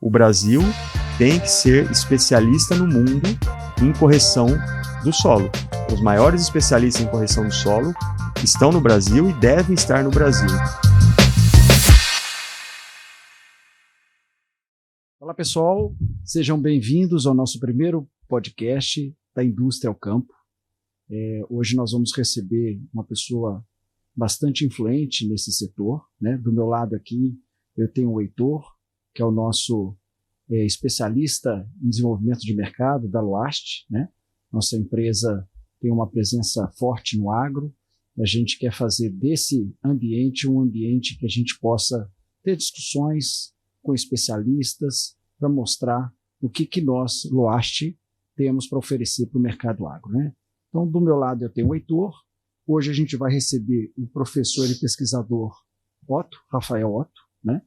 o Brasil tem que ser especialista no mundo em correção do solo. Os maiores especialistas em correção do solo estão no Brasil e devem estar no Brasil. Olá pessoal, sejam bem-vindos ao nosso primeiro podcast da Indústria ao Campo. Hoje nós vamos receber uma pessoa bastante influente nesse setor, né? Do meu lado aqui eu tenho o Heitor, que é o nosso especialista em desenvolvimento de mercado da Loast, né? Nossa empresa tem uma presença forte no agro. A gente quer fazer desse ambiente um ambiente que a gente possa ter discussões com especialistas para mostrar o que nós, Loast, temos para oferecer para o mercado agro, né? Então, do meu lado eu tenho o Heitor. Hoje a gente vai receber o professor e pesquisador Rafael Otto, né?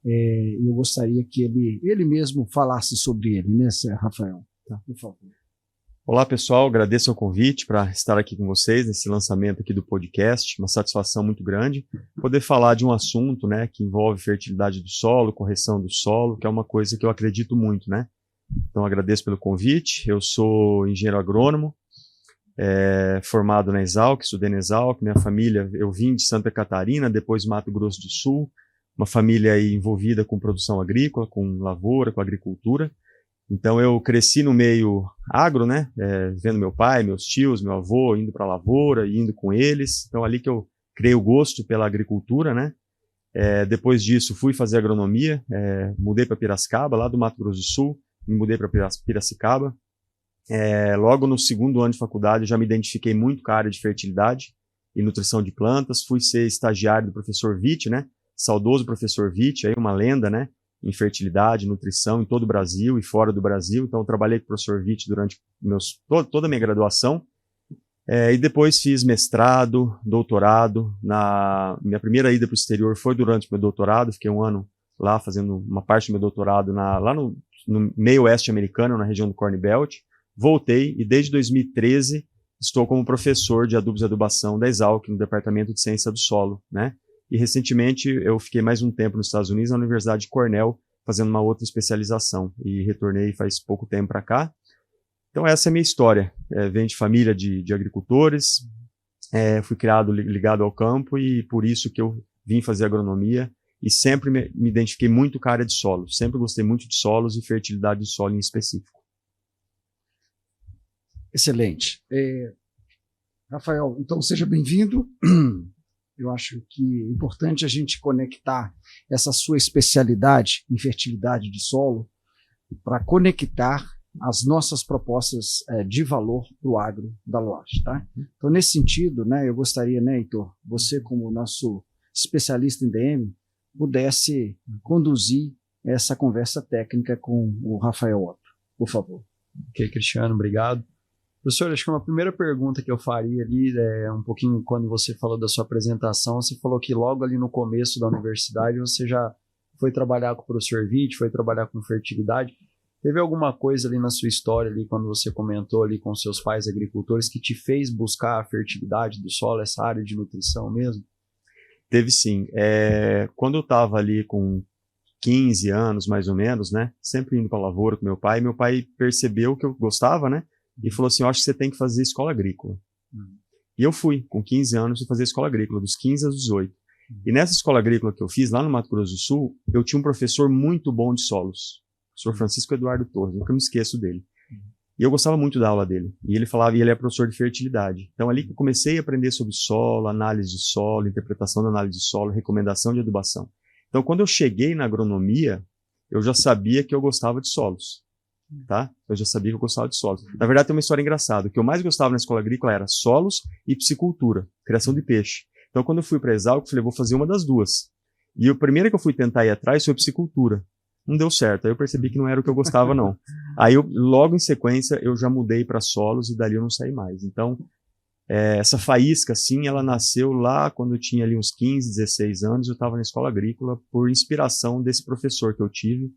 Eu gostaria que ele mesmo falasse sobre ele, né, Rafael? Tá, por favor. Olá pessoal, agradeço o convite para estar aqui com vocês nesse lançamento aqui do podcast, uma satisfação muito grande poder falar de um assunto, né, que envolve fertilidade do solo, correção do solo, que é uma coisa que eu acredito muito, né? Então agradeço pelo convite. Eu sou engenheiro agrônomo, formado na Exalc, estudei na Exalc. Minha família, eu vim de Santa Catarina, depois Mato Grosso do Sul, uma família aí envolvida com produção agrícola, com lavoura, com agricultura. Então eu cresci no meio agro, né, vendo meu pai, meus tios, meu avô indo para a lavoura, indo com eles. Então ali que eu criei o gosto pela agricultura, né. Depois disso fui fazer agronomia, mudei para Piracicaba, lá do Mato Grosso do Sul, me mudei para Piracicaba. Logo no segundo ano de faculdade eu já me identifiquei muito com a área de fertilidade e nutrição de plantas. Fui ser estagiário do professor Witt, né, saudoso professor Witt, aí uma lenda, né, em fertilidade, nutrição em todo o Brasil e fora do Brasil. Então eu trabalhei com o professor Witt durante toda a minha graduação, e depois fiz mestrado, doutorado. Minha primeira ida para o exterior foi durante o meu doutorado, fiquei um ano lá fazendo uma parte do meu doutorado lá no meio oeste americano, na região do Corn Belt. Voltei e desde 2013 estou como professor de adubos e adubação da Exalc, no Departamento de Ciência do Solo, né? E recentemente eu fiquei mais um tempo nos Estados Unidos, na Universidade de Cornell, fazendo uma outra especialização. E retornei faz pouco tempo para cá. Então essa é a minha história. Venho de família de agricultores, fui criado ligado ao campo e por isso que eu vim fazer agronomia e sempre me identifiquei muito com a área de solo. Sempre gostei muito de solos e fertilidade de solo em específico. Excelente. Rafael, então seja bem-vindo. Eu acho que é importante a gente conectar essa sua especialidade em fertilidade de solo para conectar as nossas propostas de valor para o agro da Loast, tá? Então, nesse sentido, né, eu gostaria, né, Heitor, você como nosso especialista em DM, pudesse conduzir essa conversa técnica com o Rafael Otto, por favor. Ok, Cristiano, obrigado. Professor, acho que uma primeira pergunta que eu faria ali um pouquinho quando você falou da sua apresentação, você falou que logo ali no começo da universidade você já foi trabalhar com o professor Witt, foi trabalhar com fertilidade. Teve alguma coisa ali na sua história ali quando você comentou ali com seus pais agricultores que te fez buscar a fertilidade do solo, essa área de nutrição mesmo? Teve sim. Quando eu estava ali com 15 anos mais ou menos, né, sempre indo para a lavoura com meu pai percebeu que eu gostava, né, e falou assim, eu acho que você tem que fazer escola agrícola. E eu fui, com 15 anos, fazer escola agrícola, dos 15 aos 18. E nessa escola agrícola que eu fiz, lá no Mato Grosso do Sul, eu tinha um professor muito bom de solos, o professor Francisco Eduardo Torres, nunca me esqueço dele. E eu gostava muito da aula dele. E ele falava, e ele é professor de fertilidade. Então ali que eu comecei a aprender sobre solo, análise de solo, interpretação da análise de solo, recomendação de adubação. Então quando eu cheguei na agronomia, eu já sabia que eu gostava de solos. Tá? Eu já sabia que eu gostava de solos. Na verdade tem uma história engraçada. O que eu mais gostava na escola agrícola era solos e piscicultura, criação de peixe. Então quando eu fui para a Exalc, eu falei, vou fazer uma das duas. E o primeiro que eu fui tentar ir atrás foi piscicultura. Não deu certo, aí eu percebi que não era o que eu gostava não. Aí logo em sequência eu já mudei para solos e dali eu não saí mais. Então essa faísca assim, ela nasceu lá quando eu tinha ali uns 15, 16 anos, eu estava na escola agrícola por inspiração desse professor que eu tive,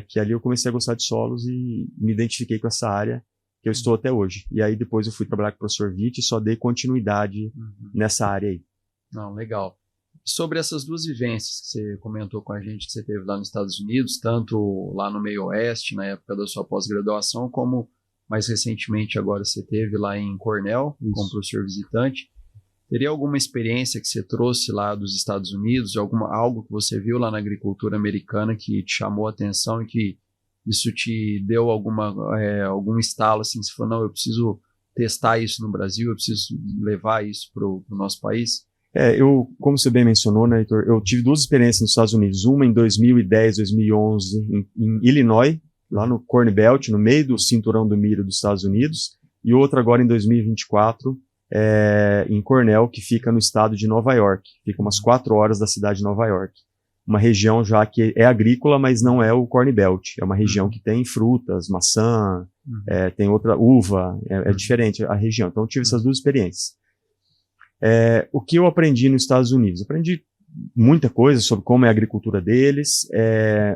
que ali eu comecei a gostar de solos e me identifiquei com essa área que eu estou até hoje. E aí depois eu fui trabalhar com o professor Witt e só dei continuidade nessa área aí. Não, legal. Sobre essas duas vivências que você comentou com a gente, que você teve lá nos Estados Unidos, tanto lá no meio oeste, na época da sua pós-graduação, como mais recentemente agora você teve lá em Cornell, como professor visitante. Teria alguma experiência que você trouxe lá dos Estados Unidos, algo que você viu lá na agricultura americana que te chamou a atenção e que isso te deu algum estalo, assim, você falou, não, eu preciso testar isso no Brasil, eu preciso levar isso para o nosso país? Como você bem mencionou, né, Heitor, eu tive duas experiências nos Estados Unidos, uma em 2010, 2011, em Illinois, lá no Corn Belt, no meio do cinturão do milho dos Estados Unidos, e outra agora em 2024, em Cornell, que fica no estado de Nova York, fica umas 4 horas da cidade de Nova York. Uma região já que é agrícola, mas não é o Corn Belt, é uma região que tem frutas, maçã, tem outra uva, é diferente a região. Então eu tive essas duas experiências. O que eu aprendi nos Estados Unidos? Aprendi muita coisa sobre como é a agricultura deles,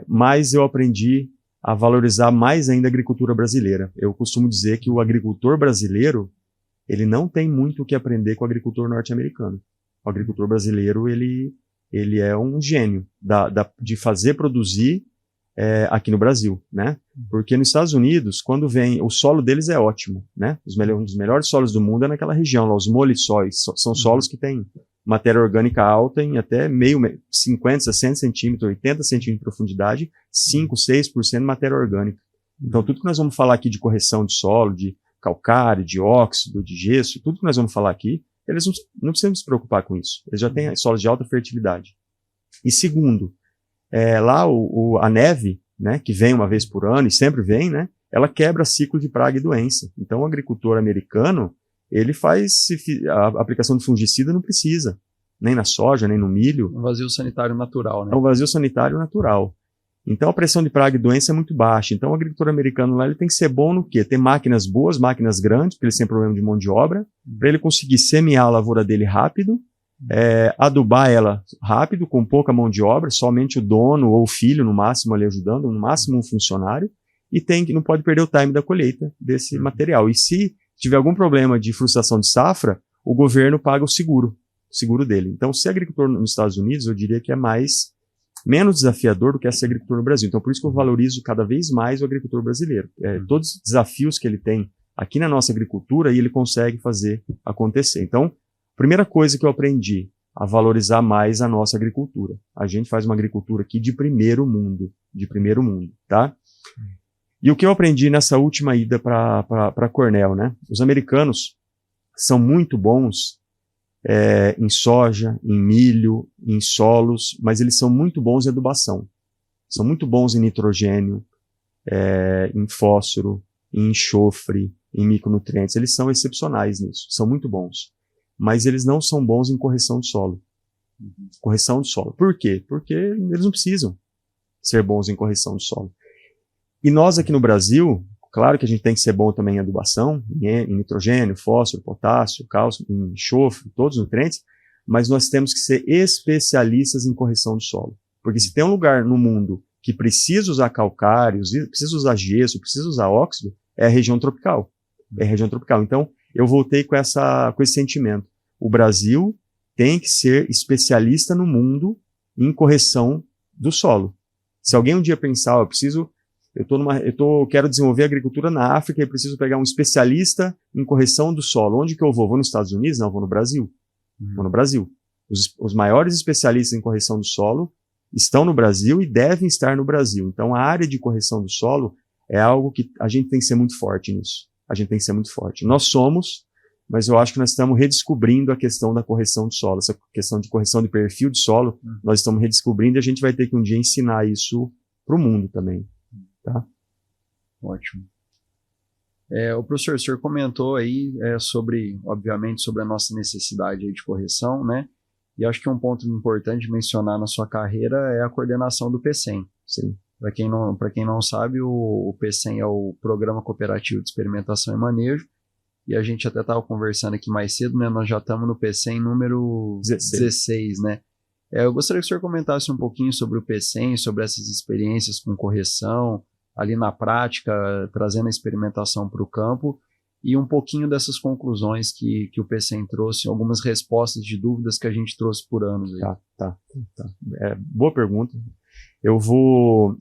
mas eu aprendi a valorizar mais ainda a agricultura brasileira. Eu costumo dizer que o agricultor brasileiro, ele não tem muito o que aprender com o agricultor norte-americano. O agricultor brasileiro, ele é um gênio de fazer produzir aqui no Brasil, né? Porque nos Estados Unidos, quando vem, o solo deles é ótimo, né? Um dos melhores solos do mundo é naquela região, lá, os molisóis, são solos que têm matéria orgânica alta em até 50, 60 centímetros, 80 centímetros de profundidade, 5, 6% de matéria orgânica. Então, tudo que nós vamos falar aqui de correção de solo, de calcário, de óxido, de gesso, tudo que nós vamos falar aqui, eles não precisam se preocupar com isso. Eles já têm solos de alta fertilidade. E segundo, lá a neve, né, que vem uma vez por ano e sempre vem, né, ela quebra ciclo de praga e doença. Então, o agricultor americano, ele faz a aplicação de fungicida, não precisa, nem na soja, nem no milho. Um vazio sanitário natural, né? É um vazio sanitário natural. Então, a pressão de praga e doença é muito baixa. Então, o agricultor americano lá, ele tem que ser bom no quê? Ter máquinas boas, máquinas grandes, porque eles têm problema de mão de obra, para ele conseguir semear a lavoura dele rápido, adubar ela rápido, com pouca mão de obra, somente o dono ou o filho, no máximo, ali ajudando, no máximo um funcionário, e não pode perder o time da colheita desse material. E se tiver algum problema de frustração de safra, o governo paga o seguro dele. Então, ser agricultor nos Estados Unidos, eu diria que é menos desafiador do que ser agricultor no Brasil. Então, por isso que eu valorizo cada vez mais o agricultor brasileiro. Todos os desafios que ele tem aqui na nossa agricultura, e ele consegue fazer acontecer. Então, primeira coisa que eu aprendi, a valorizar mais a nossa agricultura. A gente faz uma agricultura aqui de primeiro mundo, tá? E o que eu aprendi nessa última ida para Cornell, né? Os americanos são muito bons em soja, em milho, em solos, mas eles são muito bons em adubação. São muito bons em nitrogênio, em fósforo, em enxofre, em micronutrientes. Eles são excepcionais nisso, são muito bons. Mas eles não são bons em correção de solo. Correção de solo. Por quê? Porque eles não precisam ser bons em correção de solo. E nós aqui no Brasil, claro que a gente tem que ser bom também em adubação, em nitrogênio, fósforo, potássio, cálcio, em enxofre, todos os nutrientes, mas nós temos que ser especialistas em correção de solo. Porque se tem um lugar no mundo que precisa usar calcários, precisa usar gesso, precisa usar óxido, é a região tropical. Então, eu voltei com esse sentimento. O Brasil tem que ser especialista no mundo em correção do solo. Se alguém um dia pensar, eu quero desenvolver agricultura na África e preciso pegar um especialista em correção do solo. Onde que eu vou? Vou nos Estados Unidos? Não, vou no Brasil. Vou no Brasil. Os maiores especialistas em correção do solo estão no Brasil e devem estar no Brasil. Então, a área de correção do solo é algo que a gente tem que ser muito forte nisso. Nós somos, mas eu acho que nós estamos redescobrindo a questão da correção de solo, essa questão de correção de perfil de solo, nós estamos redescobrindo e a gente vai ter que um dia ensinar isso para o mundo também. Tá? Ótimo. O senhor comentou aí obviamente, sobre a nossa necessidade aí de correção, né? E acho que um ponto importante de mencionar na sua carreira é a coordenação do PCEM. Sim. Para quem não sabe, o PCEM é o Programa Cooperativo de Experimentação e Manejo, e a gente até estava conversando aqui mais cedo, né? Nós já estamos no PCEM número 16, né? Eu gostaria que o senhor comentasse um pouquinho sobre o PCEM, sobre essas experiências com correção, ali na prática, trazendo a experimentação para o campo, e um pouquinho dessas conclusões que o PCM trouxe, algumas respostas de dúvidas que a gente trouxe por anos. Aí. Tá. Boa pergunta.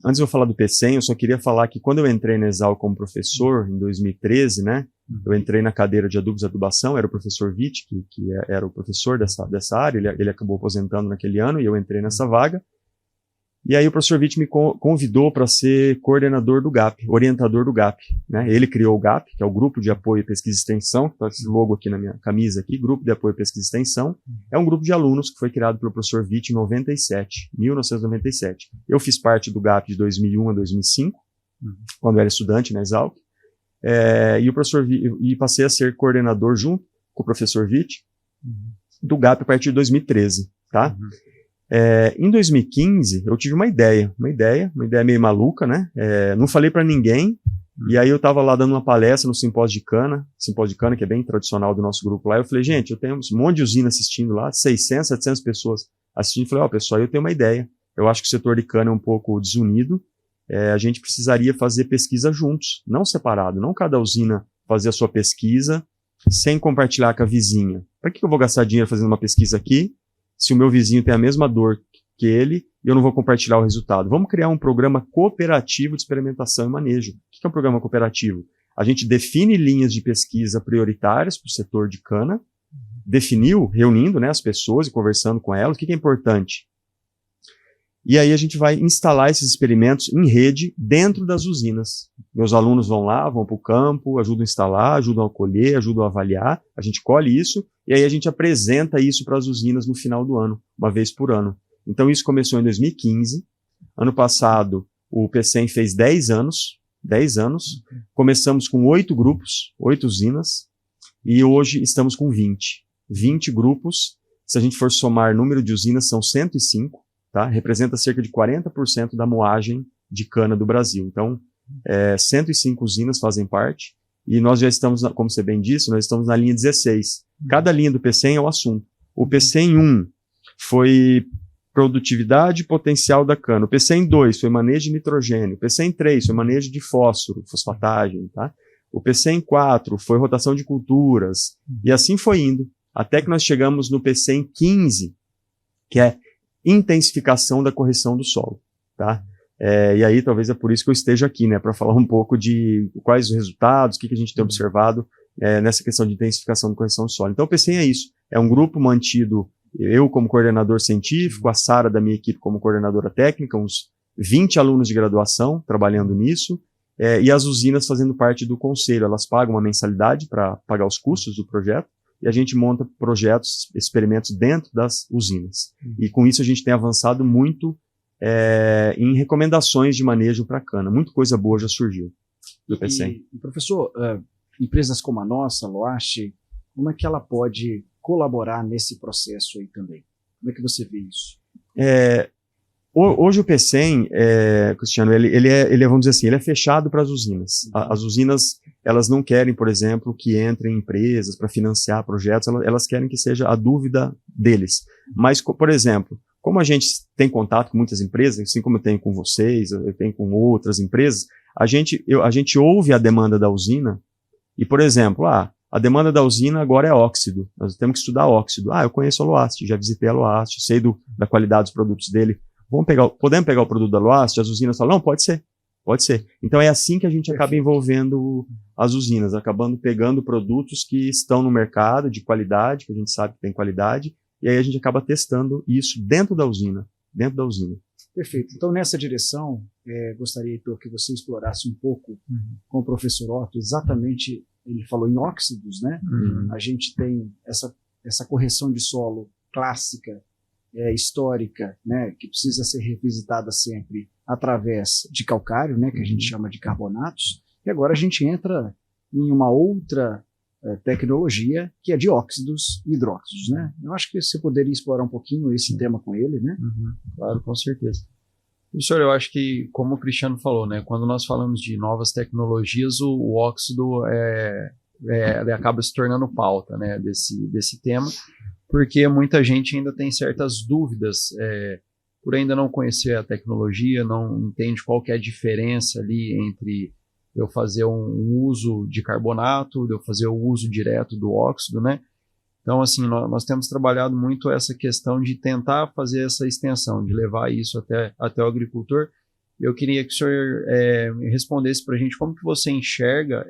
Antes de eu falar do PCM, eu só queria falar que quando eu entrei na Exalc como professor, em 2013, né, eu entrei na cadeira de adubos e adubação, era o professor Witt, que era o professor dessa área, ele acabou aposentando naquele ano, e eu entrei nessa vaga. E aí o professor Witt me convidou para ser coordenador do GAP, orientador do GAP. Né? Ele criou o GAP, que é o Grupo de Apoio à Pesquisa e Extensão, que está esse logo aqui na minha camisa, aqui, Grupo de Apoio à Pesquisa e Extensão. É um grupo de alunos que foi criado pelo professor Witt em 1997. Eu fiz parte do GAP de 2001 a 2005, quando eu era estudante na Exalc, e passei a ser coordenador junto com o professor Witt do GAP a partir de 2013, tá? Em 2015, eu tive uma ideia meio maluca, né? Não falei para ninguém, e aí eu estava lá dando uma palestra no Simpósio de Cana, que é bem tradicional do nosso grupo lá. Eu falei, gente, eu tenho um monte de usina assistindo lá, 600, 700 pessoas assistindo. Eu falei, pessoal, eu tenho uma ideia. Eu acho que o setor de cana é um pouco desunido. A gente precisaria fazer pesquisa juntos, não separado, não cada usina fazer a sua pesquisa sem compartilhar com a vizinha. Para que eu vou gastar dinheiro fazendo uma pesquisa aqui, se o meu vizinho tem a mesma dor que ele, e eu não vou compartilhar o resultado? Vamos criar um programa cooperativo de experimentação e manejo. O que é um programa cooperativo? A gente define linhas de pesquisa prioritárias para o setor de cana, definiu, reunindo, né, as pessoas e conversando com elas, o que é importante. E aí a gente vai instalar esses experimentos em rede dentro das usinas. Meus alunos vão lá, vão para o campo, ajudam a instalar, ajudam a colher, ajudam a avaliar, a gente colhe isso, e aí a gente apresenta isso para as usinas no final do ano, uma vez por ano. Então isso começou em 2015, ano passado o PCM fez 10 anos, começamos com 8 grupos, 8 usinas, e hoje estamos com 20 grupos. Se a gente for somar número de usinas, são 105, tá? Representa cerca de 40% da moagem de cana do Brasil. Então, 105 usinas fazem parte, e nós já estamos, como você bem disse, nós estamos na linha 16. Cada linha do PCM é um assunto. O PCM 1 foi produtividade potencial da cana. O PCM 2 foi manejo de nitrogênio. O PCM 3 foi manejo de fósforo, fosfatagem, tá? O PCM 4 foi rotação de culturas. E assim foi indo, até que nós chegamos no PCM 15, que é intensificação da correção do solo, tá? E aí talvez é por isso que eu esteja aqui, né, para falar um pouco de quais os resultados, o que a gente tem observado nessa questão de intensificação da correção do solo. Então o PCM é isso, é um grupo mantido, eu como coordenador científico, a Sara da minha equipe como coordenadora técnica, uns 20 alunos de graduação trabalhando nisso, e as usinas fazendo parte do conselho. Elas pagam uma mensalidade para pagar os custos do projeto, e a gente monta projetos, experimentos dentro das usinas. E com isso a gente tem avançado muito em recomendações de manejo para cana. Muita coisa boa já surgiu do PCM. E professor, empresas como a nossa, Loaste, como é que ela pode colaborar nesse processo aí também? Como é que você vê isso? Hoje o PCM, Cristiano, ele é, vamos dizer assim, ele é fechado para as usinas. As usinas, elas não querem, por exemplo, que entrem empresas para financiar projetos, elas querem que seja a dúvida deles. Mas, por exemplo, como a gente tem contato com muitas empresas, assim como eu tenho com vocês, eu tenho com outras empresas, a gente ouve a demanda da usina e, por exemplo, a demanda da usina agora é óxido, nós temos que estudar óxido. Eu conheço a Loaste, já visitei a Loaste, sei da qualidade dos produtos dele. Podemos pegar o produto da Loaste? As usinas falam, não, pode ser. Então é assim que a gente acaba envolvendo as usinas, acabando pegando produtos que estão no mercado de qualidade, que a gente sabe que tem qualidade, e aí a gente acaba testando isso dentro da usina. Perfeito. Então nessa direção, gostaria, Heitor, que você explorasse um pouco com o professor Otto, exatamente, ele falou em óxidos, né? A gente tem essa correção de solo clássica, histórica, né, que precisa ser revisitada sempre através de calcário, né, que a gente chama de carbonatos, e agora a gente entra em uma outra tecnologia, que é de óxidos e hidróxidos, né? Eu acho que você poderia explorar um pouquinho esse tema com ele, né? Claro, com certeza. Professor, eu acho que, como o Cristiano falou, né, quando nós falamos de novas tecnologias, o óxido ele acaba se tornando pauta, né, desse tema, porque muita gente ainda tem certas dúvidas, por ainda não conhecer a tecnologia, não entende qual que é a diferença ali entre eu fazer um uso de carbonato, de eu fazer o uso direto do óxido, né? Então, assim, nós temos trabalhado muito essa questão de tentar fazer essa extensão, de levar isso até o agricultor. Eu queria que o senhor respondesse para a gente como que você enxerga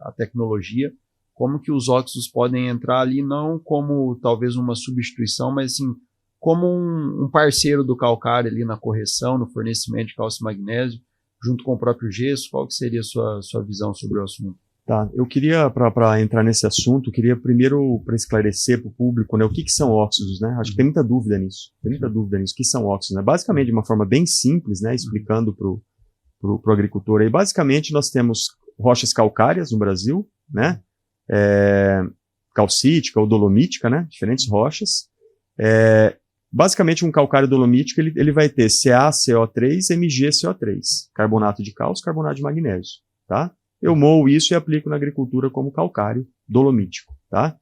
a tecnologia, como que os óxidos podem entrar ali, não como talvez uma substituição, mas assim, como um parceiro do calcário ali na correção, no fornecimento de cálcio e magnésio, junto com o próprio gesso. Qual que seria a sua visão sobre o assunto? Tá, eu queria, para entrar nesse assunto, queria primeiro, para esclarecer para o público, né, o que são óxidos, né? Acho que tem muita dúvida nisso. O que são óxidos, né? Basicamente, de uma forma bem simples, né, explicando para o agricultor aí, basicamente nós temos rochas calcárias no Brasil, né? Calcítica ou dolomítica, né? Diferentes rochas. Basicamente, um calcário dolomítico, ele vai ter CaCO3, MgCO3, carbonato de cálcio, carbonato de magnésio, tá? Eu moo isso e aplico na agricultura como calcário dolomítico, tá?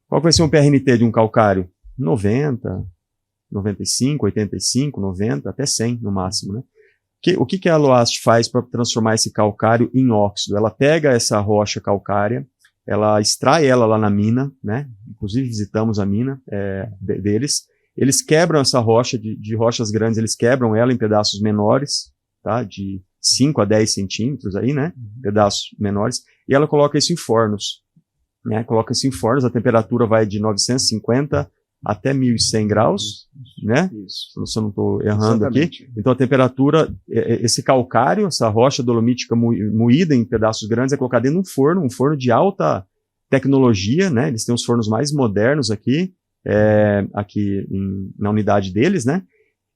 Qual vai ser um PRNT de um calcário? 90, 95, 85, 90, até 100 no máximo, né? O que a Aloast faz para transformar esse calcário em óxido? Ela pega essa rocha calcária, ela extrai ela lá na mina, né? Inclusive visitamos a mina deles. Eles quebram essa rocha, de rochas grandes, eles quebram ela em pedaços menores, tá? De 5 a 10 centímetros aí, né? Pedaços menores. E ela coloca isso em fornos, né? Coloca isso em fornos, a temperatura vai de 950 até 1100 graus, né? Isso. Se eu não estou errando aqui. Então a temperatura, esse calcário, essa rocha dolomítica moída em pedaços grandes é colocada dentro de um forno de alta tecnologia, né? Eles têm os fornos mais modernos aqui na unidade deles, né?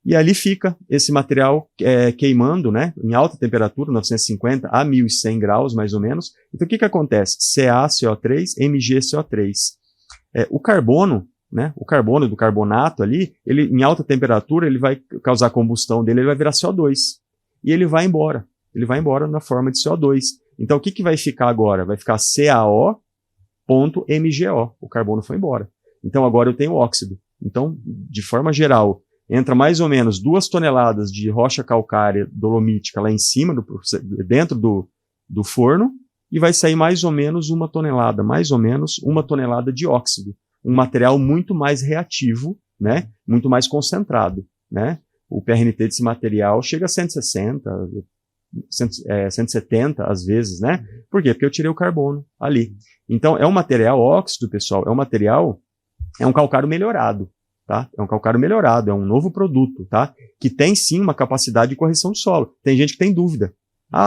E ali fica esse material queimando, né, em alta temperatura, 950 a 1100 graus, mais ou menos. Então, o que acontece? CaCO3, MgCO3. O carbono, né, o carbono do carbonato ali, ele, em alta temperatura, ele vai causar combustão dele, ele vai virar CO2. E ele vai embora. Ele vai embora na forma de CO2. Então, o que vai ficar agora? Vai ficar CaO.MgO. O carbono foi embora. Então, agora eu tenho óxido. Então, de forma geral, entra mais ou menos 2 toneladas de rocha calcária dolomítica lá em cima, dentro do forno, e vai sair mais ou menos uma tonelada de óxido. Um material muito mais reativo, né? Muito mais concentrado, né? O PRNT desse material chega a 160, 170 às vezes, né? Por quê? Porque eu tirei o carbono ali. Então, é um material óxido, pessoal, é um calcário melhorado. Tá? É um calcário melhorado, é um novo produto, tá? Que tem sim uma capacidade de correção de solo. Tem gente que tem dúvida.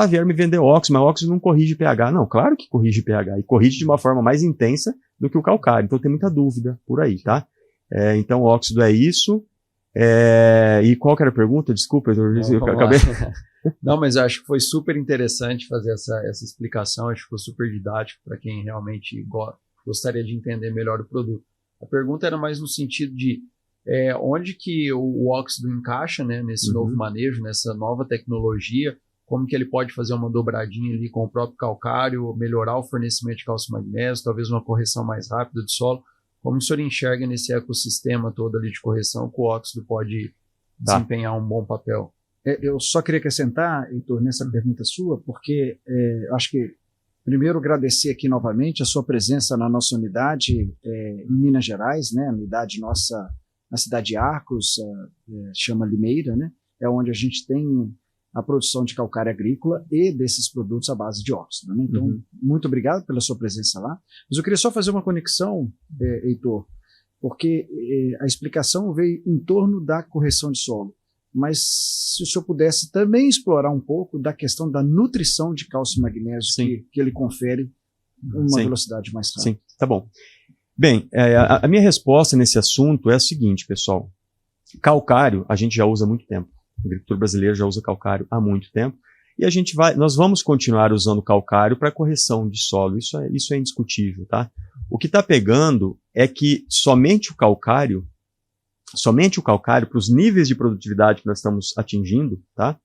Vieram me vender óxido, mas óxido não corrige pH. Não, claro que corrige pH, e corrige de uma forma mais intensa do que o calcário. Então tem muita dúvida por aí, tá? Então o óxido é isso. E qual que era a pergunta? Desculpa, eu acabei... Não, mas eu acho que foi super interessante fazer essa explicação, acho que ficou super didático para quem realmente gostaria de entender melhor o produto. A pergunta era mais no sentido de onde que o óxido encaixa, né, nesse novo manejo, nessa nova tecnologia, como que ele pode fazer uma dobradinha ali com o próprio calcário, melhorar o fornecimento de cálcio e magnésio, talvez uma correção mais rápida de solo. Como o senhor enxerga nesse ecossistema todo ali de correção que o óxido pode desempenhar um bom papel? Eu só queria acrescentar, Heitor, nessa pergunta sua, porque acho que primeiro, agradecer aqui novamente a sua presença na nossa unidade em Minas Gerais, né? A unidade nossa na cidade de Arcos, chama Limeira, né? É onde a gente tem a produção de calcário agrícola e desses produtos à base de óxido, né? Então, muito obrigado pela sua presença lá. Mas eu queria só fazer uma conexão, Heitor, porque a explicação veio em torno da correção de solo. Mas se o senhor pudesse também explorar um pouco da questão da nutrição de cálcio e magnésio que ele confere uma velocidade mais rápida. Sim, tá bom. Bem, a minha resposta nesse assunto é a seguinte, pessoal. Calcário a gente já usa há muito tempo. A agricultura brasileira já usa calcário há muito tempo. E nós vamos continuar usando calcário para correção de solo. Isso é indiscutível, tá? O que está pegando é que somente o calcário, para os níveis de produtividade que nós estamos atingindo, tá?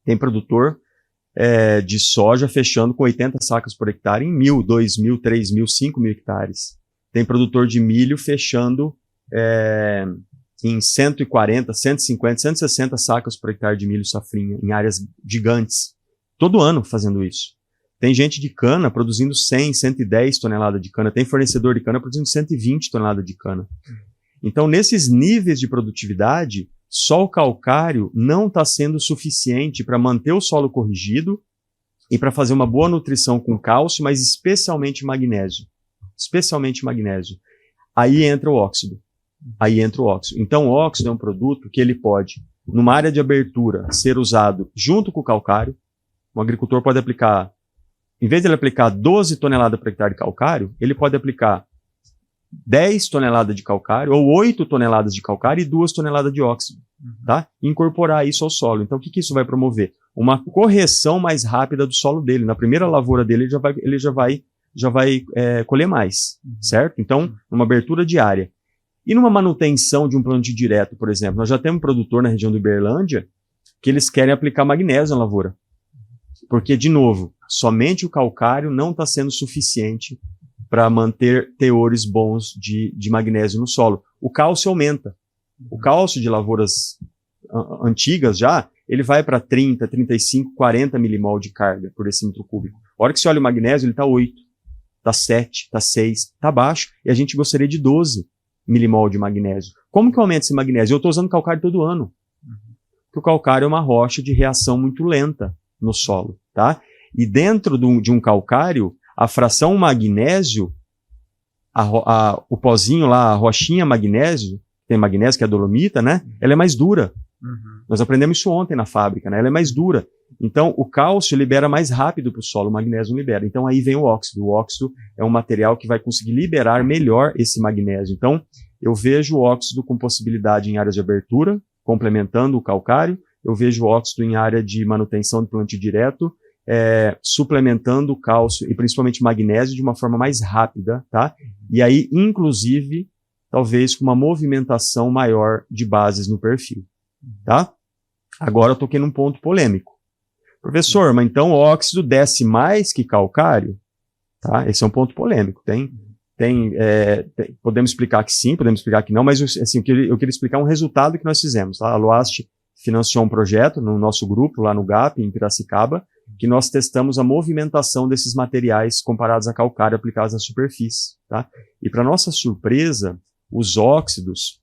Tem produtor de soja fechando com 80 sacas por hectare em 1.000, 2.000, 3.000, 5.000 hectares. Tem produtor de milho fechando em 140, 150, 160 sacas por hectare de milho safrinha, em áreas gigantes. todo ano fazendo isso. Tem gente de cana produzindo 100, 110 toneladas de cana, tem fornecedor de cana produzindo 120 toneladas de cana. Então, nesses níveis de produtividade, só o calcário não está sendo suficiente para manter o solo corrigido e para fazer uma boa nutrição com cálcio, mas especialmente magnésio. Especialmente magnésio. Aí entra o óxido. Então, o óxido é um produto que ele pode, numa área de abertura, ser usado junto com o calcário. Um agricultor pode aplicar, em vez de ele aplicar 12 toneladas por hectare de calcário, ele pode aplicar 10 toneladas de calcário, ou 8 toneladas de calcário e 2 toneladas de óxido, tá? E incorporar isso ao solo. Então, o que isso vai promover? Uma correção mais rápida do solo dele. Na primeira lavoura dele, ele já vai colher mais, certo? Então, uma abertura diária. E numa manutenção de um plantio direto, por exemplo, nós já temos um produtor na região do Uberlândia que eles querem aplicar magnésio na lavoura. Porque, de novo, somente o calcário não está sendo suficiente para manter teores bons de magnésio no solo. O cálcio aumenta. O cálcio de lavouras antigas já, ele vai para 30, 35, 40 milimol de carga por decímetro cúbico. A hora que você olha o magnésio, ele está 8, está 7, está 6, está baixo, e a gente gostaria de 12 milimol de magnésio. Como que aumenta esse magnésio? Eu estou usando calcário todo ano. Porque o calcário é uma rocha de reação muito lenta no solo, tá? E dentro de um calcário, a fração magnésio, o pozinho lá, a rochinha magnésio, tem magnésio que é a dolomita, né? Ela é mais dura. Nós aprendemos isso ontem na fábrica, né? Ela é mais dura. Então, o cálcio libera mais rápido para o solo, o magnésio não libera. Então, aí vem o óxido. O óxido é um material que vai conseguir liberar melhor esse magnésio. Então, eu vejo o óxido com possibilidade em áreas de abertura, complementando o calcário. Eu vejo o óxido em área de manutenção de plantio direto, suplementando o cálcio e principalmente magnésio de uma forma mais rápida, tá? E aí, inclusive, talvez com uma movimentação maior de bases no perfil, tá? Agora eu toquei num ponto polêmico. Professor, mas então o óxido desce mais que calcário? Tá? Esse é um ponto polêmico. Podemos explicar que sim, podemos explicar que não, mas assim, eu queria explicar um resultado que nós fizemos. Tá? A Loast financiou um projeto no nosso grupo, lá no GAP, em Piracicaba, que nós testamos a movimentação desses materiais comparados a calcário aplicados na superfície. Tá? E para nossa surpresa, os óxidos,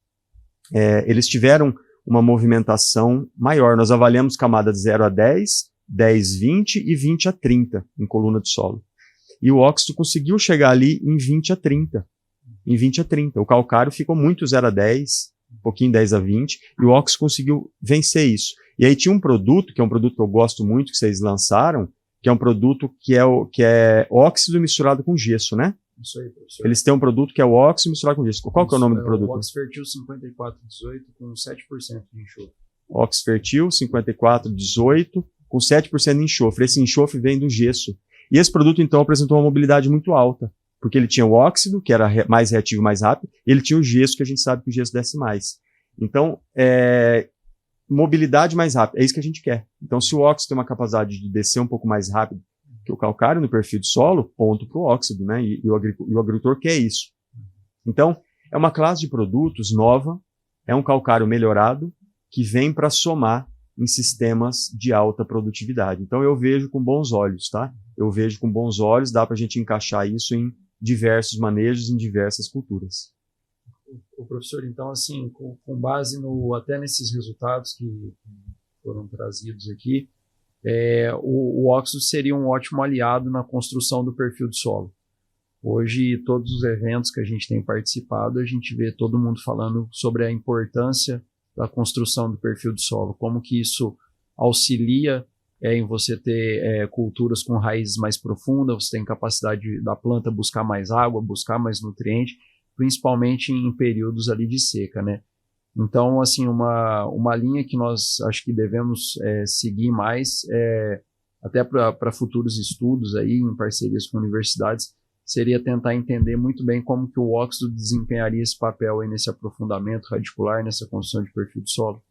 eles tiveram uma movimentação maior. Nós avaliamos camada de 0 a 10, 10, 20 e 20 a 30 em coluna de solo. E o óxido conseguiu chegar ali em 20 a 30. Em 20 a 30. O calcário ficou muito 0 a 10, um pouquinho 10 a 20, e o óxido conseguiu vencer isso. E aí tinha um produto, que é um produto que eu gosto muito, que vocês lançaram, que é um produto que é óxido misturado com gesso, né? Isso aí, professor. Eles têm um produto que é o óxido misturado com gesso. Qual que é o nome do produto? O Oxfertil 5418 com 7% de enxofre. Oxfertil 5418 com 7% de enxofre. Esse enxofre vem do gesso. E esse produto, então, apresentou uma mobilidade muito alta, porque ele tinha o óxido, que era mais reativo, mais rápido, e ele tinha o gesso, que a gente sabe que o gesso desce mais. Então, mobilidade mais rápida, é isso que a gente quer. Então, se o óxido tem uma capacidade de descer um pouco mais rápido que o calcário no perfil de solo, ponto para o óxido, né? E o agricultor quer isso. Então, é uma classe de produtos nova, é um calcário melhorado, que vem para somar em sistemas de alta produtividade. Então, eu vejo com bons olhos, tá? Eu vejo com bons olhos, dá para a gente encaixar isso em diversos manejos, em diversas culturas. O professor, então, assim, com base até nesses resultados que foram trazidos aqui, o óxido seria um ótimo aliado na construção do perfil do solo. Hoje, todos os eventos que a gente tem participado, a gente vê todo mundo falando sobre a importância da construção do perfil do solo, como que isso auxilia em você ter culturas com raízes mais profundas, você tem capacidade da planta buscar mais água, buscar mais nutriente, principalmente em períodos ali de seca, né? Então, assim, uma linha que nós acho que devemos seguir mais, até para futuros estudos aí, em parcerias com universidades, seria tentar entender muito bem como que o óxido desempenharia esse papel aí nesse aprofundamento radicular, nessa construção de perfil do solo.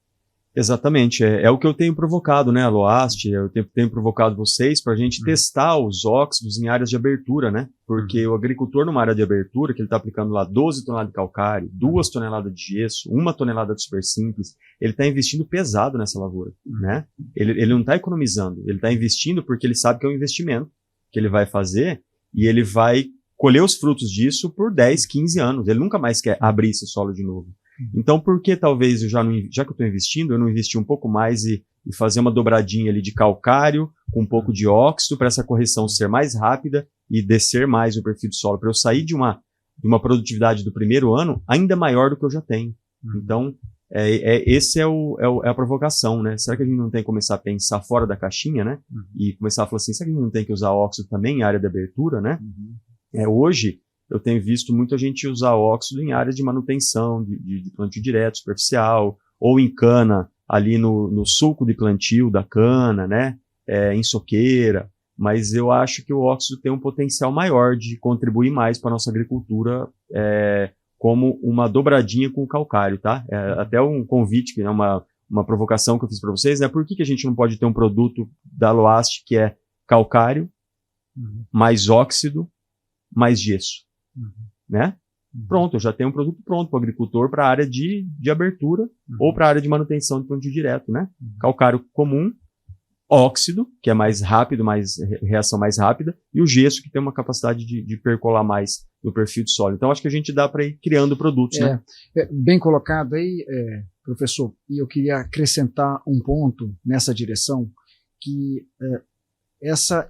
Exatamente, é o que eu tenho provocado, né, a Loast, eu tenho provocado vocês para a gente testar os óxidos em áreas de abertura, né, porque o agricultor numa área de abertura, que ele está aplicando lá 12 toneladas de calcário, 2 toneladas de gesso, 1 tonelada de super simples, ele está investindo pesado nessa lavoura, né, ele não está economizando, ele está investindo porque ele sabe que é um investimento que ele vai fazer e ele vai colher os frutos disso por 10, 15 anos, ele nunca mais quer abrir esse solo de novo. Então, por que talvez já que eu estou investindo, eu não investi um pouco mais e fazer uma dobradinha ali de calcário com um pouco de óxido para essa correção ser mais rápida e descer mais o perfil do solo, para eu sair de uma produtividade do primeiro ano ainda maior do que eu já tenho. Então, esse é a provocação, né? Será que a gente não tem que começar a pensar fora da caixinha, né? E começar a falar assim, será que a gente não tem que usar óxido também em área de abertura, né? Hoje, eu tenho visto muita gente usar óxido em áreas de manutenção, de plantio direto, superficial, ou em cana, ali no sulco de plantio da cana, né? Em soqueira. Mas eu acho que o óxido tem um potencial maior de contribuir mais para a nossa agricultura como uma dobradinha com o calcário, tá? Até um convite, que é uma provocação que eu fiz para vocês, né? Por que a gente não pode ter um produto da Loast que é calcário, mais óxido, mais gesso? Né? Pronto, eu já tenho um produto pronto para o agricultor para a área de abertura ou para a área de manutenção de plantio direto, né? Calcário comum, óxido, que é mais rápido, reação mais rápida, e o gesso, que tem uma capacidade de percolar mais no perfil do solo. Então, acho que a gente dá para ir criando produtos, né? Bem colocado aí, professor, e eu queria acrescentar um ponto nessa direção, que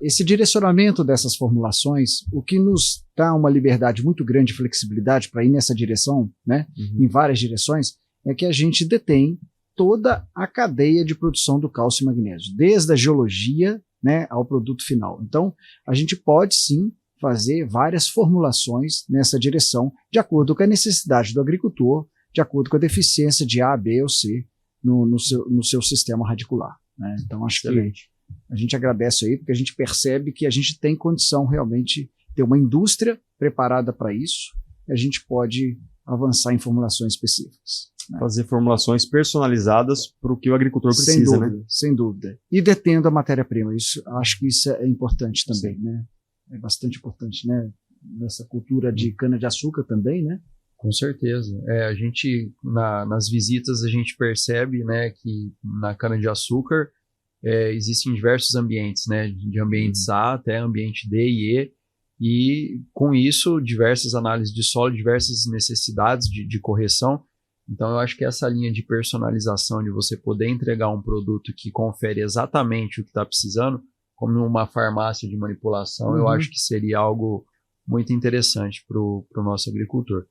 esse direcionamento dessas formulações, o que nos dá uma liberdade muito grande, flexibilidade para ir nessa direção, né, em várias direções, é que a gente detém toda a cadeia de produção do cálcio e magnésio, desde a geologia, né, ao produto final. Então, a gente pode sim fazer várias formulações nessa direção, de acordo com a necessidade do agricultor, de acordo com a deficiência de A, B ou C no seu sistema radicular, né? Então, acho que a gente agradece aí, porque a gente percebe que a gente tem condição realmente de ter uma indústria preparada para isso, e a gente pode avançar em formulações específicas, né? Fazer formulações personalizadas para o que o agricultor precisa, né? Sem dúvida. E detendo a matéria-prima. Acho que isso é importante também, né? É bastante importante, né? Nessa cultura de cana-de-açúcar também, né? Com certeza. A gente, nas visitas, a gente percebe, né, que na cana-de-açúcar existem diversos ambientes, né, de ambientes A até ambiente D e E com isso, diversas análises de solo, diversas necessidades de correção. Então, eu acho que essa linha de personalização, de você poder entregar um produto que confere exatamente o que está precisando, como uma farmácia de manipulação, eu acho que seria algo muito interessante para o nosso agricultor.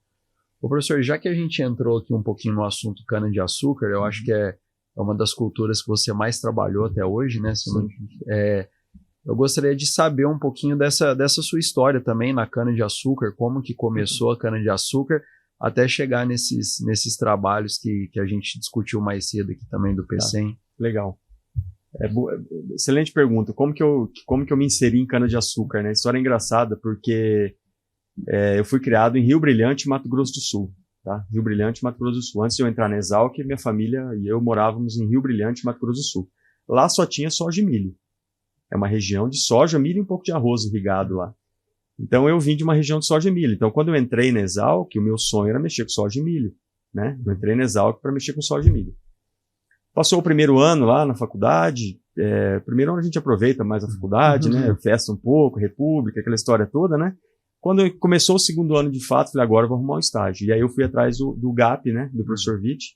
Ô, professor, já que a gente entrou aqui um pouquinho no assunto cana-de-açúcar, eu acho que é uma das culturas que você mais trabalhou até hoje, né? Eu gostaria de saber um pouquinho dessa sua história também na cana-de-açúcar, como que começou a cana-de-açúcar, até chegar nesses trabalhos que a gente discutiu mais cedo aqui também do PCM. Legal. Excelente pergunta. Como que eu me inseri em cana-de-açúcar, né? História engraçada, porque eu fui criado em Rio Brilhante, Mato Grosso do Sul. Tá? Rio Brilhante, Mato Grosso do Sul. Antes de eu entrar na Exalc, minha família e eu morávamos em Rio Brilhante, Mato Grosso do Sul. Lá só tinha soja e milho. É uma região de soja, milho e um pouco de arroz irrigado lá. Então eu vim de uma região de soja e milho. Então quando eu entrei na Exalc, o meu sonho era mexer com soja e milho, né? Eu entrei na Exalc para mexer com soja e milho. Passou o primeiro ano lá na faculdade. Primeiro ano a gente aproveita mais a faculdade, né? Festa um pouco, república, aquela história toda, né? Quando começou o segundo ano de fato, falei, agora eu vou arrumar um estágio. E aí eu fui atrás do GAP, né? Do professor Witt.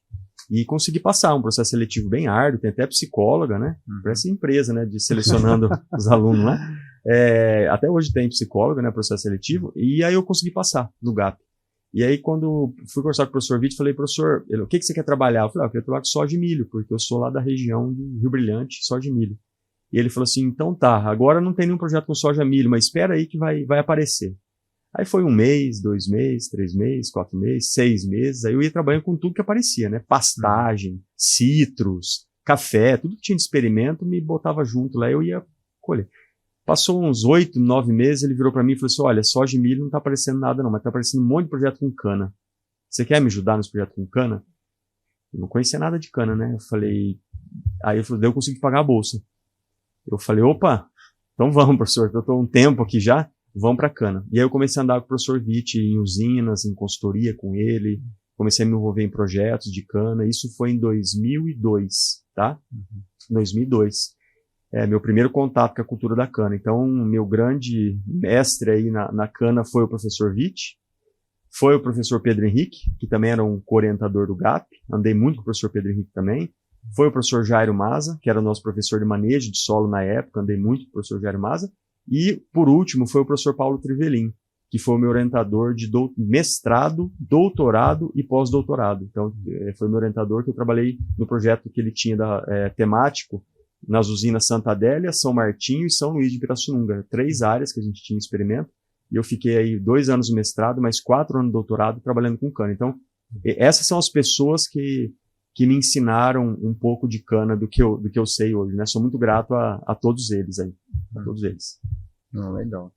E consegui passar um processo seletivo bem árduo, tem até psicóloga, né? Parece empresa, né? De selecionando os alunos, né? Até hoje tem psicóloga, né? Processo seletivo. E aí eu consegui passar no GAP. E aí quando fui conversar com o professor Witt, falei, professor, o que você quer trabalhar? Eu falei, eu quero trabalhar com soja e milho, porque eu sou lá da região de Rio Brilhante, soja e milho. E ele falou assim, então tá, agora não tem nenhum projeto com soja e milho, mas espera aí que vai aparecer. Aí foi 1 mês, 2 meses, 3 meses, 4 meses, 6 meses. Aí eu ia trabalhando com tudo que aparecia, né? Pastagem, citros, café, tudo que tinha de experimento me botava junto lá, eu ia colher. Passou uns 8, 9 meses, ele virou para mim e falou assim, olha, soja e milho não tá aparecendo nada não, mas tá aparecendo um monte de projeto com cana. Você quer me ajudar nos projetos com cana? Eu não conhecia nada de cana, né? Aí ele falou, daí eu consegui pagar a bolsa. Eu falei, opa, então vamos, professor, eu estou um tempo aqui já, vamos para cana. E aí eu comecei a andar com o professor Witt em usinas, em consultoria com ele, comecei a me envolver em projetos de cana, isso foi em 2002, tá? 2002. Meu primeiro contato com a cultura da cana. Então, meu grande mestre aí na cana foi o professor Witt, foi o professor Pedro Henrique, que também era um co-orientador do GAP, andei muito com o professor Pedro Henrique também, foi o professor Jairo Maza, que era nosso professor de manejo de solo na época, andei muito com o professor Jairo Maza, e, por último, foi o professor Paulo Trivelin, que foi o meu orientador de mestrado, doutorado e pós-doutorado. Então, foi meu orientador que eu trabalhei no projeto que ele tinha temático nas usinas Santa Adélia, São Martinho e São Luís de Pirassununga. 3 áreas que a gente tinha experimento. E eu fiquei aí 2 anos no mestrado, mais 4 anos no doutorado trabalhando com cana. Então, essas são as pessoas que me ensinaram um pouco de cana do que eu sei hoje, né? Sou muito grato a todos eles aí. A todos eles. Legal.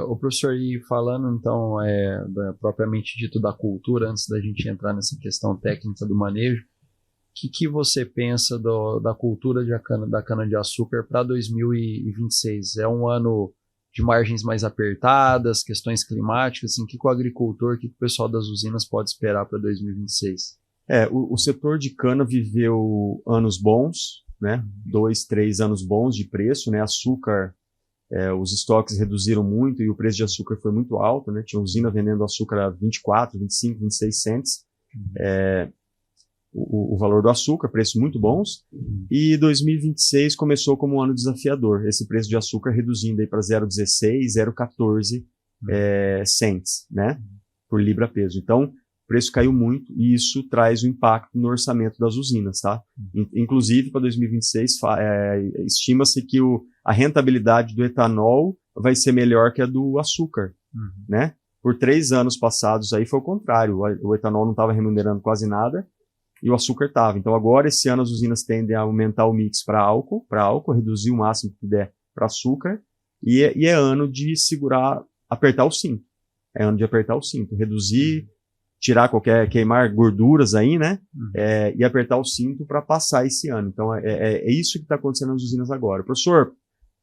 O professor, aí falando então propriamente dito da cultura, antes da gente entrar nessa questão técnica do manejo, o que você pensa da cultura da cana-de-açúcar para 2026? É um ano de margens mais apertadas, questões climáticas, assim, o que o agricultor, o que o pessoal das usinas pode esperar para 2026? O setor de cana viveu anos bons, né? 2, 3 anos bons de preço, né? Açúcar, os estoques reduziram muito e o preço de açúcar foi muito alto, né? Tinha usina vendendo açúcar a 24, 25, 26 cents. O valor do açúcar, preços muito bons, e 2026 começou como um ano desafiador, esse preço de açúcar reduzindo aí para 0,16, 0,14 cents, né, por libra peso. Então, o preço caiu muito e isso traz um impacto no orçamento das usinas, tá? Inclusive, para 2026, estima-se que a rentabilidade do etanol vai ser melhor que a do açúcar, né? Por 3 anos passados aí foi o contrário, o etanol não estava remunerando quase nada, e o açúcar estava. Então agora, esse ano, as usinas tendem a aumentar o mix para álcool, reduzir o máximo que der para açúcar, e é ano de segurar, apertar o cinto. É ano de apertar o cinto, reduzir, queimar gorduras aí, né? E apertar o cinto para passar esse ano. Então é isso que está acontecendo nas usinas agora. Professor, o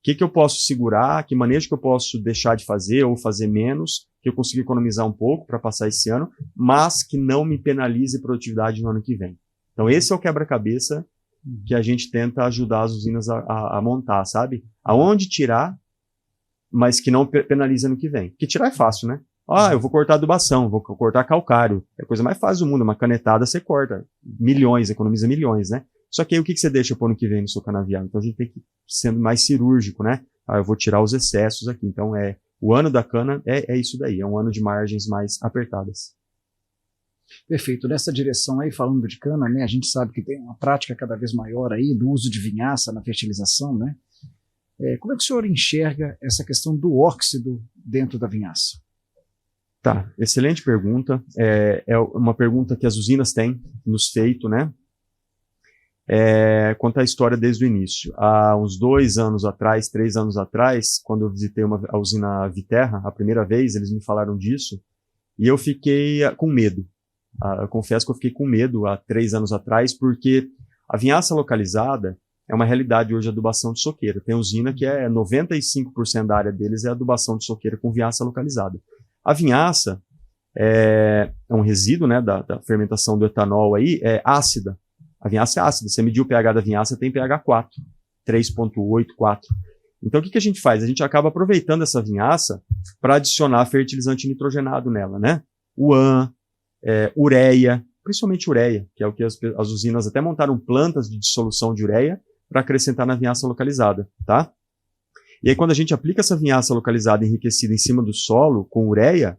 que eu posso segurar? Que manejo que eu posso deixar de fazer ou fazer menos, que eu consiga economizar um pouco para passar esse ano, mas que não me penalize produtividade no ano que vem. Então esse é o quebra-cabeça que a gente tenta ajudar as usinas a montar, sabe? Aonde tirar, mas que não penalize ano que vem. Porque tirar é fácil, né? Eu vou cortar adubação, vou cortar calcário. É a coisa mais fácil do mundo, uma canetada você corta milhões, economiza milhões, né? Só que aí o que você deixa para o ano que vem no seu canavial? Então a gente tem que ir sendo mais cirúrgico, né? Eu vou tirar os excessos aqui. Então o ano da cana é isso daí, é um ano de margens mais apertadas. Perfeito. Nessa direção aí, falando de cana, né, a gente sabe que tem uma prática cada vez maior aí do uso de vinhaça na fertilização, né? Como é que o senhor enxerga essa questão do óxido dentro da vinhaça? Tá, excelente pergunta. É uma pergunta que as usinas têm nos feito, né? Contar a história desde o início. Há uns 2 anos atrás, 3 anos atrás, quando eu visitei a usina Viterra, a primeira vez, eles me falaram disso, e eu fiquei com medo. Eu confesso que eu fiquei com medo há 3 anos atrás, porque a vinhaça localizada é uma realidade hoje, a adubação de soqueira. Tem usina que 95% da área deles é adubação de soqueira com vinhaça localizada. A vinhaça é um resíduo, né, da fermentação do etanol aí, é ácida. A vinhaça é ácida. Você mediu o pH da vinhaça, tem pH 4, 3,8, 4. Então, o que a gente faz? A gente acaba aproveitando essa vinhaça para adicionar fertilizante nitrogenado nela, né? UAN, ureia, principalmente ureia, que é o que as usinas até montaram plantas de dissolução de ureia para acrescentar na vinhaça localizada, tá? E aí, quando a gente aplica essa vinhaça localizada enriquecida em cima do solo com ureia,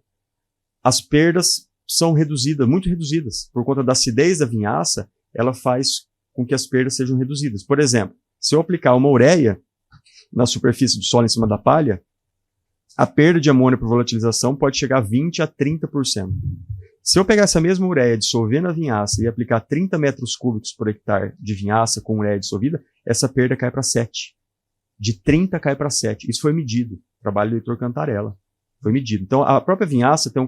as perdas são reduzidas, muito reduzidas, por conta da acidez da vinhaça. Ela faz com que as perdas sejam reduzidas. Por exemplo, se eu aplicar uma ureia na superfície do solo em cima da palha, a perda de amônia por volatilização pode chegar a 20% a 30%. Se eu pegar essa mesma ureia, dissolver na vinhaça e aplicar 30 metros cúbicos por hectare de vinhaça com ureia dissolvida, essa perda cai para 7. De 30 cai para 7. Isso foi medido. Trabalho do Heitor Cantarella. Foi medido. Então, a própria vinhaça tem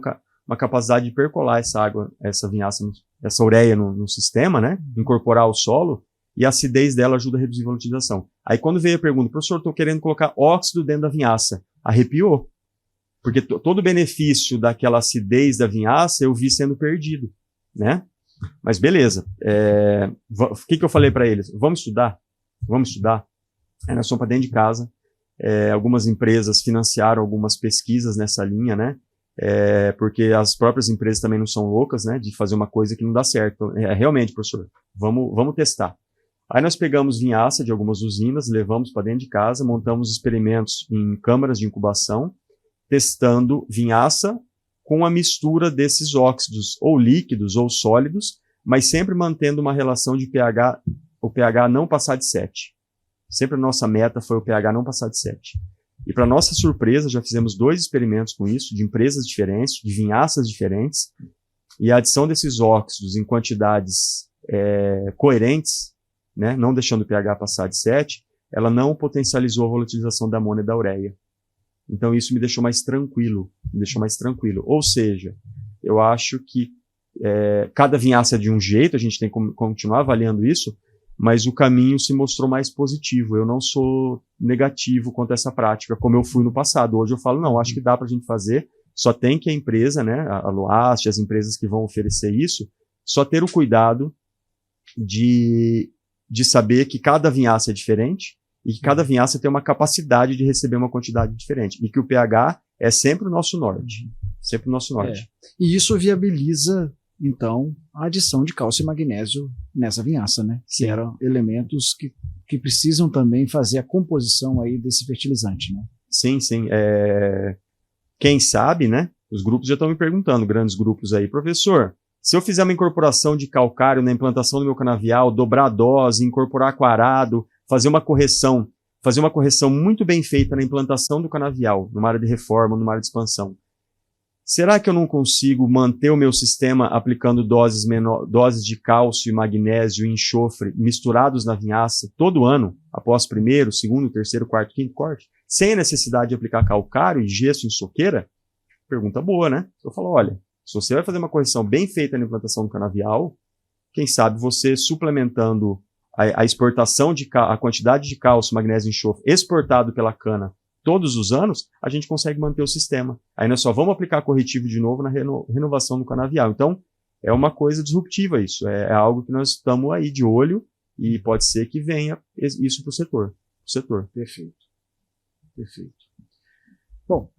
uma capacidade de percolar essa água, essa vinhaça essa ureia no sistema, né? Incorporar ao solo, e a acidez dela ajuda a reduzir a volatilização. Aí quando veio a pergunta, professor, estou querendo colocar óxido dentro da vinhaça, arrepiou. Porque todo o benefício daquela acidez da vinhaça eu vi sendo perdido, né? Mas beleza. O que eu falei para eles? Vamos estudar? Vamos estudar? Aí nós fomos para dentro de casa. Algumas empresas financiaram algumas pesquisas nessa linha, né? Porque as próprias empresas também não são loucas, né? De fazer uma coisa que não dá certo. Realmente, professor, vamos testar. Aí nós pegamos vinhaça de algumas usinas, levamos para dentro de casa, montamos experimentos em câmaras de incubação, testando vinhaça com a mistura desses óxidos, ou líquidos ou sólidos, mas sempre mantendo uma relação de pH, o pH não passar de 7. Sempre a nossa meta foi o pH não passar de 7. E para nossa surpresa, já fizemos 2 experimentos com isso, de empresas diferentes, de vinhaças diferentes, e a adição desses óxidos em quantidades coerentes, né, não deixando o pH passar de 7, ela não potencializou a volatilização da amônia e da ureia. Então isso me deixou mais tranquilo, Ou seja, eu acho que cada vinhaça é de um jeito, a gente tem que continuar avaliando isso, mas o caminho se mostrou mais positivo. Eu não sou negativo quanto a essa prática, como eu fui no passado. Hoje eu falo, não, acho que dá para a gente fazer, só tem que a empresa, né, a Loast, as empresas que vão oferecer isso, só ter o cuidado de saber que cada vinhaça é diferente e que cada vinhaça tem uma capacidade de receber uma quantidade diferente. E que o pH é sempre o nosso norte. Sempre o nosso norte. E isso viabiliza, então, a adição de cálcio e magnésio nessa vinhaça, né? Sim. Que eram elementos que precisam também fazer a composição aí desse fertilizante, né? Sim, sim. Quem sabe, né? Os grupos já estão me perguntando, grandes grupos aí, professor, se eu fizer uma incorporação de calcário na implantação do meu canavial, dobrar a dose, incorporar aquarado, fazer uma correção muito bem feita na implantação do canavial, numa área de reforma, numa área de expansão, será que eu não consigo manter o meu sistema aplicando doses de cálcio, magnésio e enxofre misturados na vinhaça todo ano, após primeiro, segundo, terceiro, quarto, quinto corte, sem a necessidade de aplicar calcário e gesso em soqueira? Pergunta boa, né? Eu falo, olha, se você vai fazer uma correção bem feita na implantação do canavial, quem sabe você suplementando a exportação a quantidade de cálcio, magnésio e enxofre exportado pela cana todos os anos, a gente consegue manter o sistema. Aí nós só vamos aplicar corretivo de novo na renovação do canavial. Então, é uma coisa disruptiva isso. É algo que nós estamos aí de olho e pode ser que venha isso para o setor. Perfeito. Perfeito. Bom,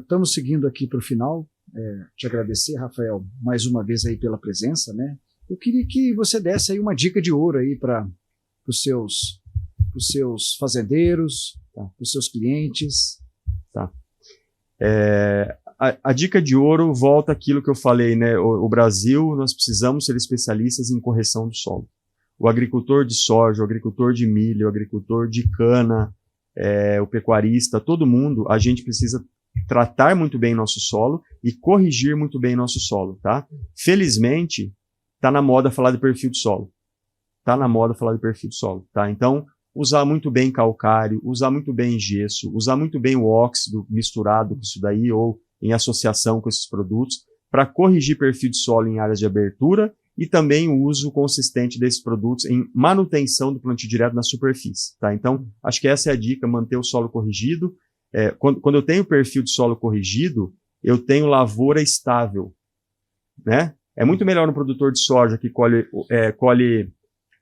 estamos seguindo aqui para o final. Te agradecer, Rafael, mais uma vez aí pela presença, né? Eu queria que você desse aí uma dica de ouro aí para os seus fazendeiros, para os seus clientes. Tá. A dica de ouro volta àquilo que eu falei, né? O Brasil, nós precisamos ser especialistas em correção do solo. O agricultor de soja, o agricultor de milho, o agricultor de cana, o pecuarista, todo mundo, a gente precisa tratar muito bem nosso solo e corrigir muito bem nosso solo, tá? Felizmente, tá na moda falar de perfil de solo. Tá? Então, usar muito bem calcário, usar muito bem gesso, usar muito bem o óxido misturado com isso daí ou em associação com esses produtos para corrigir perfil de solo em áreas de abertura e também o uso consistente desses produtos em manutenção do plantio direto na superfície, tá? Então, acho que essa é a dica, manter o solo corrigido. Quando eu tenho perfil de solo corrigido, eu tenho lavoura estável, né? É muito melhor um produtor de soja que colhe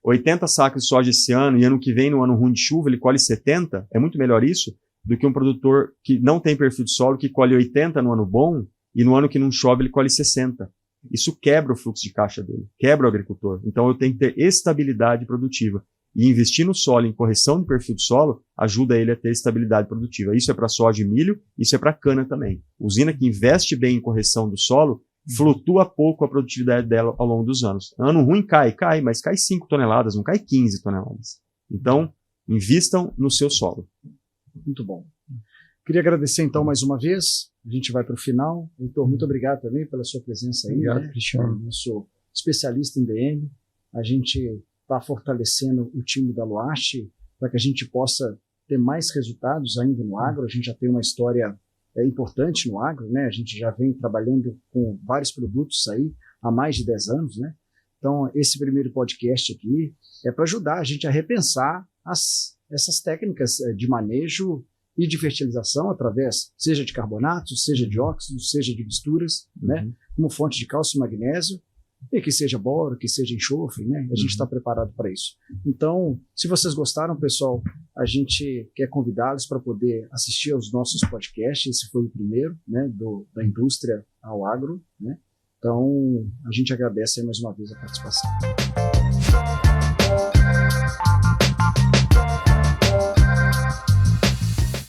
80 sacos de soja esse ano e ano que vem, no ano ruim de chuva, ele colhe 70. É muito melhor isso do que um produtor que não tem perfil de solo, que colhe 80 no ano bom e no ano que não chove ele colhe 60. Isso quebra o fluxo de caixa dele, quebra o agricultor. Então eu tenho que ter estabilidade produtiva. E investir no solo, em correção de perfil de solo, ajuda ele a ter estabilidade produtiva. Isso é para soja e milho, isso é para cana também. Usina que investe bem em correção do solo, flutua pouco a produtividade dela ao longo dos anos. Ano ruim cai, mas cai 5 toneladas, não cai 15 toneladas. Então, invistam no seu solo. Muito bom. Queria agradecer então mais uma vez. A gente vai para o final. Heitor, muito obrigado também pela sua presença aí. Obrigado, né? Cristiano. Eu sou especialista em DM. A gente está fortalecendo o time da Loast para que a gente possa ter mais resultados ainda no agro. A gente já tem uma história importante no agro, né? A gente já vem trabalhando com vários produtos aí há mais de 10 anos, né? Então, esse primeiro podcast aqui é para ajudar a gente a repensar essas técnicas de manejo e de fertilização através, seja de carbonatos, seja de óxidos, seja de misturas, né, como fonte de cálcio e magnésio, e que seja boro, que seja enxofre, né, a gente está preparado para isso. Então, se vocês gostaram, pessoal, a gente quer convidá-los para poder assistir aos nossos podcasts. Esse foi o primeiro, né, da indústria ao agro, né. Então, a gente agradece aí mais uma vez a participação.